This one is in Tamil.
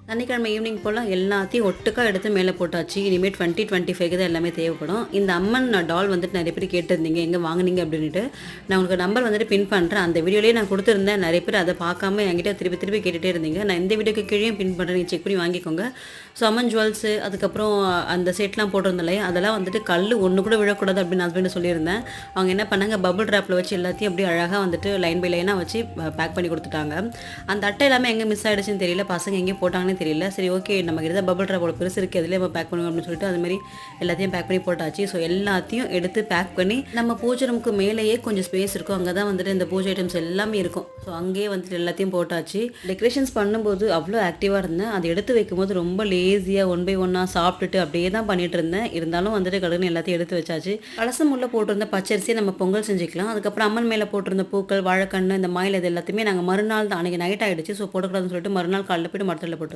சனிக்கிழமை ஈவினிங் போல் எல்லாத்தையும் ஒட்டுக்கா எடுத்து மேலே போட்டாச்சு. இனிமேல் 2025க்கு தான் எல்லாமே தேவைப்படும். இந்த அம்மன் டால் வந்துட்டு நிறைய பேர் கேட்டிருந்தீங்க, எங்கே வாங்குனீங்க அப்படின்ட்டு. நான் உங்களுக்கு நம்பர் வந்துட்டு பின் பண்ணுறேன். அந்த வீடியோலேயே நான் கொடுத்துருந்தேன். நிறைய பேர் அதை பார்க்காம என்கிட்ட திருப்பி திருப்பி கேட்டுகிட்டே இருந்தீங்க. நான் இந்த வீடியோக்கு கீழே பின் பண்ணுறேன், நீங்கள் செக் பண்ணி வாங்கிக்கோங்க. ஸோ அம்மன் ஜுவல்ஸு, அதுக்கப்புறம் அந்த செட்லாம் போட்டிருந்தோம் இல்லையா, அதெல்லாம் வந்துட்டு கல் ஒன்று கூட விழக்கூடாது அப்படின்னு ஹஸ்பண்ட் சொல்லியிருந்தேன். அவங்க என்ன பண்ணாங்க, பபுள் ட்ராப்பில் வச்சு எல்லாத்தையும் அப்படியே அழகாக வந்துட்டு லைன் பை லைனாக வச்சு பேக் பண்ணி கொடுத்துட்டாங்க. அந்த அட்டை எல்லாமே எங்கே மிஸ் ஆகிடுச்சுன்னு தெரியல, பசங்க எங்கேயும் போட்டாங்கன்னு தெரியல. சரி ஓகே, நமக்கு இருந்தால் பபுள் ட்ராப்போட பெருசு இருக்குது, அதிலே நம்ம பேக் பண்ணுவோம் அப்படின்னு சொல்லிட்டு அதுமாதிரி எல்லாத்தையும் பேக் பண்ணி போட்டாச்சு. ஸோ எல்லாத்தையும் எடுத்து பேக் பண்ணி நம்ம பூஜை ரூமுக்கு மேலேயே கொஞ்சம் ஸ்பேஸ் இருக்கும், அங்கே தான் வந்துட்டு இந்த பூஜை ஐட்டம்ஸ் எல்லாமே இருக்கும். ஸோ அங்கேயே வந்துட்டு எல்லாத்தையும் போட்டாச்சு. டெக்கரேஷன்ஸ் பண்ணும்போது அவ்வளோ ஆக்டிவாக இருந்தேன். அதை எடுத்து வைக்கும்போது ரொம்ப லேசியாக ஒன் பை ஒன்னாக சாப்பிட்டுட்டு அப்படியே தான் பண்ணிட்டு இருந்தேன். இருந்தாலும் வந்துட்டு கடவுள் எல்லாத்தையும் எடுத்து வச்சாச்சு. கலசம் உள்ள போட்டிருந்த பச்சரிசியை நம்ம பொங்கல் செஞ்சுக்கலாம். அதுக்கப்புறம் அம்மன் மேலே போட்டிருந்த பூக்கள், வாழைக்கண்ணு, இந்த மாயில் இது எல்லாத்தையுமே நாங்கள் மறுநாள் தான், அன்றைக்கி நைட் ஆகிடுச்சு. ஸோ போடக்கூடாதுன்னு சொல்லிட்டு மறுநாள் காலையில் போய்ட்டு மரத்தில் போட்டு